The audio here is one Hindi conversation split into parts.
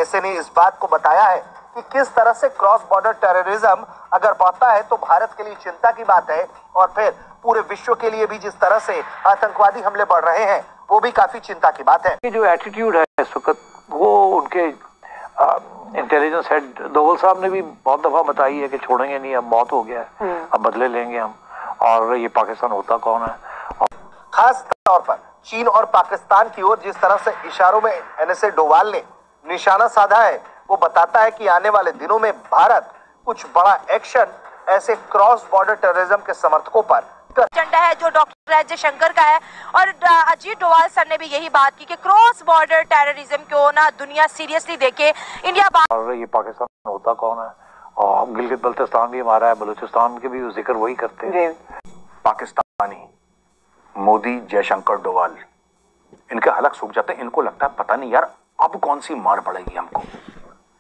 एनएसए ने इस बात को बताया है कि किस तरह से क्रॉस बॉर्डर टेररिज्म अगर बढ़ता है तो भारत के लिए चिंता की बात है, और फिर पूरे विश्व के लिए भी जिस तरह से आतंकवादी हमले बढ़ रहे हैं वो भी काफी चिंता की बात है। जो एटीट्यूड है इस वक्त, वो उनके इंटेलिजेंस हेड दोवल साहब ने भी बहुत दफा बताई है कि छोड़ेंगे नहीं, अब बहुत हो गया है, अब बदले लेंगे हम, और ये पाकिस्तान होता कौन है। खास तौर पर चीन और पाकिस्तान की ओर जिस तरह से इशारों में एनएसए डोवाल ने निशाना साधा है, वो बताता है कि आने वाले दिनों में भारत कुछ बड़ा एक्शन ऐसे क्रॉस बॉर्डर टेररिज्म के समर्थकों पर एजेंडा है जो डॉक्टर एस जयशंकर का है, और अजीत डोवाल सर ने भी यही बात की कि क्रॉस बॉर्डर टेररिज्म को ना दुनिया सीरियसली देखे। इंडिया और ये पाकिस्तान होता कौन है, और गिलगित बल्तिस्तान भी हमारा है, बलूचिस्तान के भी जिक्र वही करते हैं। पाकिस्तानी मोदी जयशंकर डोवाल, इनके हालत सूख जाते हैं। इनको लगता है पता नहीं यार अब कौन सी मार पड़ेगी हमको।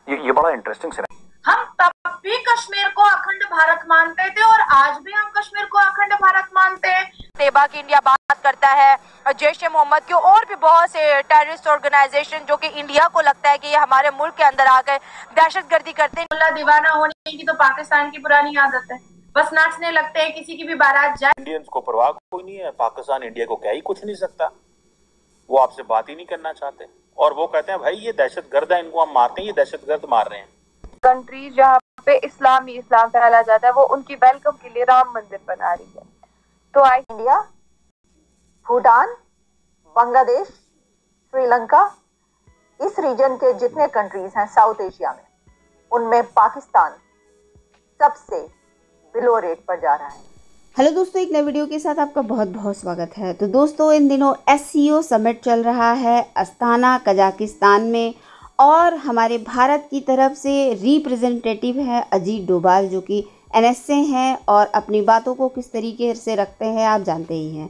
ये बड़ा इंटरेस्टिंग से हम तब भी कश्मीर को अखंड भारत मानते थे और आज भी हम कश्मीर को अखंड भारत मानते हैं। तेबा की इंडिया बात करता है, जैश ए मोहम्मद की और भी बहुत से टेररिस्ट ऑर्गेनाइजेशन जो कि इंडिया को लगता है कि ये हमारे मुल्क के अंदर आकर दहशतगर्दी करते हैं। मुल्ला दीवाना होने की तो पाकिस्तान की पुरानी आदत है, बस नाचने लगते हैं किसी की भी बारात जाए। इंडियंस को परवाह कोई नहीं है, पाकिस्तान इंडिया को क्या ही कुछ नहीं सकता, वो आपसे बात ही नहीं करना चाहते, और वो कहते हैं भाई ये दहशतगर्द है, इनको हम मारते हैं, ये दहशतगर्द मार रहे हैं। कंट्रीज जहाँ पे इस्लाम फैला जाता है वो उनकी वेलकम के लिए राम मंदिर बना रही है। तो इंडिया, भूटान, बांग्लादेश, श्रीलंका, इस रीजन के जितने कंट्रीज हैं साउथ एशिया में, उनमें पाकिस्तान सबसे बिलो रेट पर जा रहा है। हेलो दोस्तों, एक नए वीडियो के साथ आपका बहुत बहुत स्वागत है। तो दोस्तों, इन दिनों एससीओ समिट चल रहा है अस्ताना कजाकिस्तान में, और हमारे भारत की तरफ से रिप्रेजेंटेटिव है अजीत डोभाल, जो कि एनएसए हैं और अपनी बातों को किस तरीके से रखते हैं आप जानते ही हैं।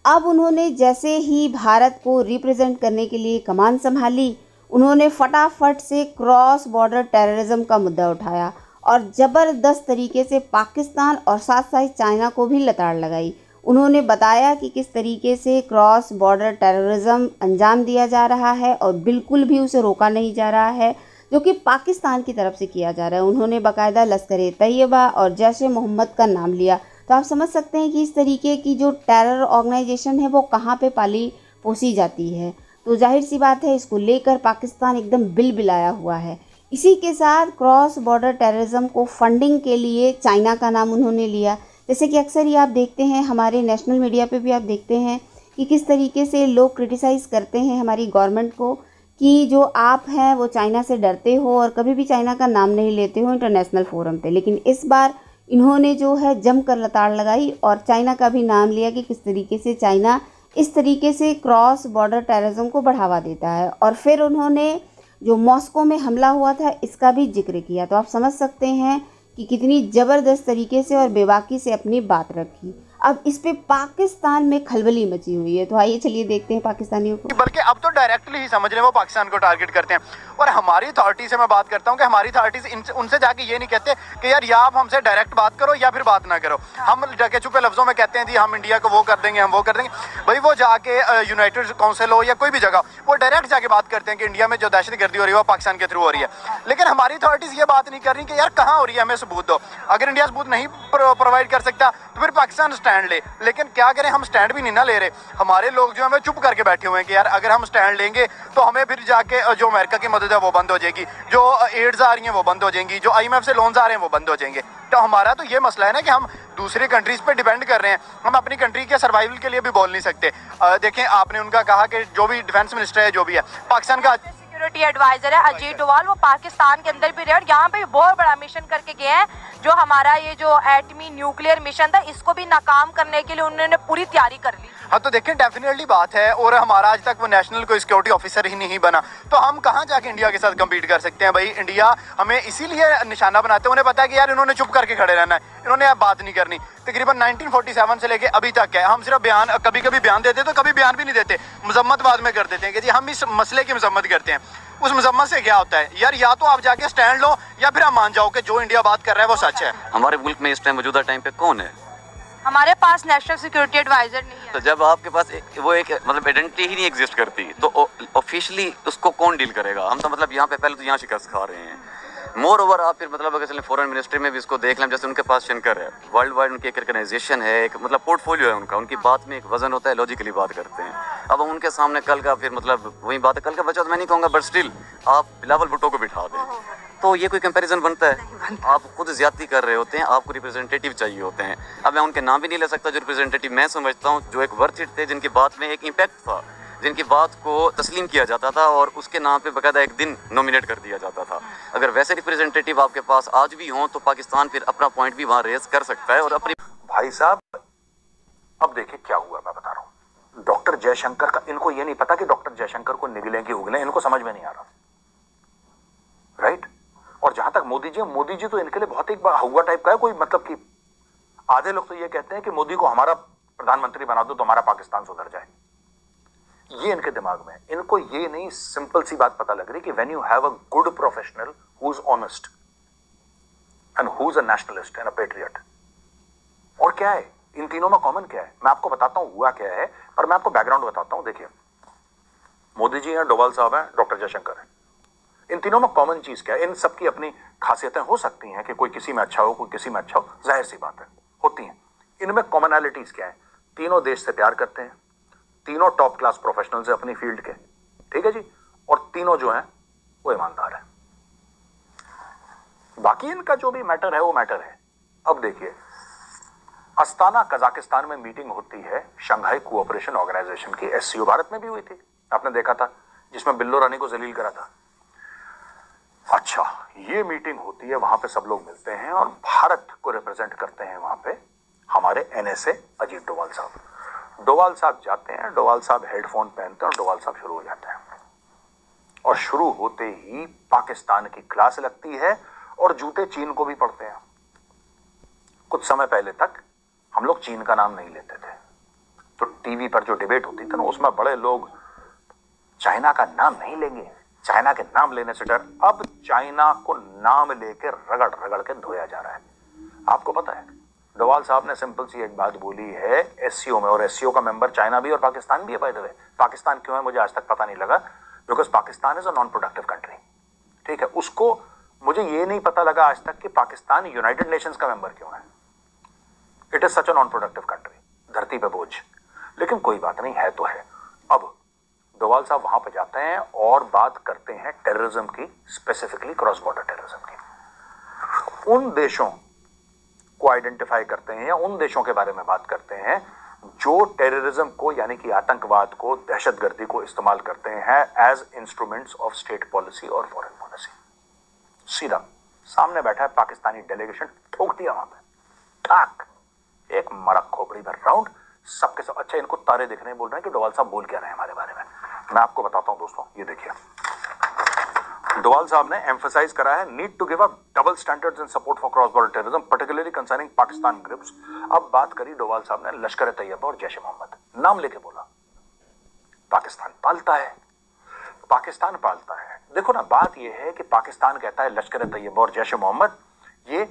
अब उन्होंने जैसे ही भारत को रिप्रेजेंट करने के लिए कमान संभाली, उन्होंने फटाफट से क्रॉस बॉर्डर टेररिज्म का मुद्दा उठाया और ज़बरदस्त तरीके से पाकिस्तान और साथ साथ चाइना को भी लताड़ लगाई। उन्होंने बताया कि किस तरीके से क्रॉस बॉर्डर टेररिज्म अंजाम दिया जा रहा है और बिल्कुल भी उसे रोका नहीं जा रहा है, जो कि पाकिस्तान की तरफ से किया जा रहा है। उन्होंने बाकायदा लश्कर-ए-तैयबा और जैश ए मोहम्मद का नाम लिया। तो आप समझ सकते हैं कि इस तरीके की जो टेरर ऑर्गेनाइजेशन है वो कहाँ पे पाली पोसी जाती है। तो जाहिर सी बात है, इसको लेकर पाकिस्तान एकदम बिलबिलाया हुआ है। इसी के साथ क्रॉस बॉर्डर टेररिज्म को फंडिंग के लिए चाइना का नाम उन्होंने लिया। जैसे कि अक्सर ही आप देखते हैं, हमारे नेशनल मीडिया पे भी आप देखते हैं कि किस तरीके से लोग क्रिटिसाइज़ करते हैं हमारी गवर्नमेंट को कि जो आप हैं वो चाइना से डरते हो और कभी भी चाइना का नाम नहीं लेते हो इंटरनेशनल फोरम पे। लेकिन इस बार इन्होंने जो है जमकर लताड़ लगाई और चाइना का भी नाम लिया कि किस तरीके से चाइना इस तरीके से क्रॉस बॉर्डर टेररिज्म को बढ़ावा देता है। और फिर उन्होंने जो मॉस्को में हमला हुआ था इसका भी जिक्र किया। तो आप समझ सकते हैं कि कितनी ज़बरदस्त तरीके से और बेबाकी से अपनी बात रखी। अब इस पे पाकिस्तान में खलबली मची हुई है। तो आइए चलिए देखते हैं पाकिस्तानियों को। बल्कि अब तो डायरेक्टली ही समझ लें वो पाकिस्तान को टारगेट करते हैं। और हमारी अथॉरिटी से मैं बात करता हूँ कि हमारी अथॉरिटीज उनसे जाके ये नहीं कहते कि यार या आप हमसे डायरेक्ट बात करो या फिर बात ना करो। हम ढके छुपे लफ्जों में कहते हैं जी हम इंडिया को वो कर देंगे, हम वो कर देंगे। भाई वो जाके यूनाइटेड काउंसिल हो या कोई भी जगह, वो डायरेक्ट जाके बात करते हैं कि इंडिया में जो दहशतगर्दी हो रही है वो पाकिस्तान के थ्रू हो रही है। लेकिन हमारी अथॉरिटीज ये बात नहीं कर रही कि यार कहाँ हो रही है, हमें सबूत दो। अगर इंडिया सबूत नहीं प्रोवाइड कर सकता तो फिर पाकिस्तान स्टैंड ले। लेकिन क्या करें, हम स्टैंड भी नहीं ना ले रहे। हमारे लोग जो है चुप करके बैठे हुए हैं कि यार अगर हम स्टैंड लेंगे तो हमें फिर जाके जो अमेरिका की मदद है वो बंद हो जाएगी, जो एड्स आ रही हैं वो बंद हो जाएंगी, जो IMF से लोन्स आ रहे हैं वो बंद हो जाएंगे। तो हमारा तो ये मसला है ना कि हम दूसरी कंट्रीज पे डिपेंड कर रहे हैं, हम अपनी कंट्री के सर्वाइवल के लिए भी बोल नहीं सकते। देखें, आपने उनका कहा कि जो भी डिफेंस मिनिस्टर है, जो भी है पाकिस्तान का सिक्योरिटी एडवाइजर है अजीत डोभाल, वो पाकिस्तान के अंदर भी रहे और यहाँ पे बहुत बड़ा मिशन करके गए हैं। जो हमारा ये जो एटमी न्यूक्लियर मिशन था इसको भी नाकाम करने के लिए उन्होंने पूरी तैयारी कर ली। हाँ, तो देखिए डेफिनेटली बात है। और हमारा आज तक वो नेशनल कोई सिक्योरिटी ऑफिसर ही नहीं बना, तो हम कहाँ जाके इंडिया के साथ कम्पीट कर सकते हैं। भाई इंडिया हमें इसीलिए निशाना बनाते हैं, उन्हें पता है कि यार इन्होंने चुप करके खड़े रहना है, इन्होंने अब बात नहीं करनी। तकरीबन 1947 से लेके अभी तक है, हम सिर्फ बयान, कभी कभी बयान देते तो कभी बयान भी नहीं देते, मजम्मत बाद में कर देते हैं कि जी हम इस मसले की मजम्मत करते हैं। उस मजम्मत से क्या होता है यार, या तो आप जाके स्टैंड लो या फिर आप मान जाओ कि जो इंडिया बात कर रहा है वो सच है। हमारे मुल्क में इस टाइम मौजूदा टाइम पे कौन है हमारे पास नेशनल सिक्योरिटी एडवाइजर नहीं है। तो जब आपके पास वो एक मतलब आइडेंटिटी ही नहीं एग्जिस्ट करती तो ऑफिशियली उसको कौन डील करेगा? हम तो मतलब यहाँ पे पहले तो यहाँ शिकस्त खा रहे हैं। मोर ओवर आप फिर मतलब अगर चलें फॉरेन मिनिस्ट्री में भी इसको देख लें, जैसे उनके पास शंकर है, वर्ल्ड वाइड उनकी एक ऑर्गेनाइजेशन है, एक मतलब पोर्टफोलियो है उनका, उनकी बात में एक वजन होता है, लॉजिकली बात करते हैं। अब हम उनके सामने कल का फिर मतलब वही बात है, कल का बच्चा तो मैं नहीं कहूँगा, बट स्टिल आप बिलावल भुट्टो को बिठा दें तो ये कोई कंपैरिजन बनता है? आप खुद ज्यादती कर रहे होते हैं, आपको रिप्रेजेंटेटिव चाहिए होते हैं। अब मैं उनके नाम भी नहीं ले सकता जो रिप्रेजेंटेटिव मैं समझता हूँ जो एक वर्थ इट थे, जिनकी बात में एक इम्पैक्ट था, जिनकी बात को तस्लीम किया जाता था और उसके नाम पे बाकायदा एक दिन नॉमिनेट कर दिया जाता था। अगर वैसे रिप्रेजेंटेटिव आपके पास आज भी हों तो पाकिस्तान फिर अपना पॉइंट भी वहाँ रेज कर सकता है और अपनी। भाई साहब अब देखिए क्या हुआ, मैं बता रहा हूँ। डॉक्टर जयशंकर का, इनको ये नहीं पता कि डॉक्टर जयशंकर को निगलें कि उगलें, इनको समझ में नहीं आ रहा, राइट। और जहां तक मोदी जी तो इनके लिए बहुत एक हुआ टाइप का है, कोई मतलब कि आधे लोग तो ये कहते हैं कि मोदी को हमारा प्रधानमंत्री बना दो तो हमारा पाकिस्तान सुधर जाए। ये इनके दिमाग में, इनको ये नहीं सिंपल सी बात पता लग रही कि when you have a good professional who is honest and who is a nationalist and a patriot, और क्या है इन तीनों में कॉमन क्या है, मैं आपको बताता हूं हुआ क्या है, पर मैं आपको बैकग्राउंड बताता हूं। देखिए मोदी जी हैं, डोवाल साहब हैं, डॉक्टर जयशंकर हैं, इन तीनों में कॉमन चीज क्या है? इन सबकी अपनी खासियतें हो सकती हैं कि कोई किसी में अच्छा हो, कोई किसी में अच्छा हो, जाहिर सी बात है होती हैं। इनमें कॉमनैलिटीज क्या है? तीनों देश से प्यार करते हैं, तीनों टॉप क्लास प्रोफेशनल्स हैं अपनी फील्ड के, ठीक है जी, और तीनों जो हैं वो ईमानदार हैं। बाकी इनका जो भी मैटर है वो मैटर है। अब देखिए अस्ताना कजाकिस्तान में मीटिंग होती है शंघाई कोऑपरेशन ऑर्गेनाइजेशन की, एससीओ, भारत में भी हुई थी, आपने देखा था, जिसमें बिल्लो रानी को जलील करा था। अच्छा, ये मीटिंग होती है, वहां पे सब लोग मिलते हैं और भारत को रिप्रेजेंट करते हैं वहां पे हमारे एनएसए अजीत डोवाल साहब। डोवाल साहब जाते हैं, डोवाल साहब हेडफोन पहनते हैं और डोवाल साहब शुरू हो जाते हैं। और शुरू होते ही पाकिस्तान की क्लास लगती है और जूते चीन को भी पड़ते हैं। कुछ समय पहले तक हम लोग चीन का नाम नहीं लेते थे, तो टीवी पर जो डिबेट होती थी ना, उसमें बड़े लोग चाइना का नाम नहीं लेंगे, चाइना के नाम लेने से डर। अब चाइना को नाम लेके रगड़ रगड़ के धोया जा रहा है। आपको पता है डोवाल साहब ने सिंपल सी एक बात बोली है एससीओ में, और एससीओ का मेंबर चाइना भी और पाकिस्तान भी है। बाय द वे पाकिस्तान क्यों है मुझे आज तक पता नहीं लगा, because Pakistan is a non productive country, ठीक है। उसको मुझे ये नहीं पता लगा आज तक कि पाकिस्तान यूनाइटेड नेशंस का मेंबर क्यों है। It is such a non productive country, धरती पे बोझ, लेकिन कोई बात नहीं, है तो है। अब डोवाल साहब वहां पे जाते हैं और बात करते हैं टेररिज्म की, स्पेसिफिकली क्रॉस बॉर्डर टेररिज्म की। उन देशों को आइडेंटिफाई करते हैं या उन देशों के बारे में बात करते हैं जो टेररिज्म को यानी कि आतंकवाद को, दहशतगर्दी को इस्तेमाल करते हैं as instruments of state policy और फॉरेन पॉलिसी। सीधा सामने बैठा है पाकिस्तानी डेलीगेशन, ठोक दिया वहां पे, ठाक, एक मरक खोपड़ी भर राउंड, सबके सब। अच्छा, इनको तारे दिख रहे हैं, बोल रहे हैं कि डोवाल साहब बोल क्या रहे हैं हमारे बारे में। मैं आपको बताता हूं दोस्तों, ये देखिए डोवाल साहब ने एम्फसाइज करा है need to give up double standards in support for cross border terrorism particularly concerning Pakistan groups. अब बात करी डोवाल साहब ने लश्कर तैयबा और जैश ए मोहम्मद, नाम लेके बोला। पाकिस्तान पालता है, पाकिस्तान पालता है। देखो ना, बात यह है कि पाकिस्तान कहता है लश्कर तैयबा और जैश ए मोहम्मद ये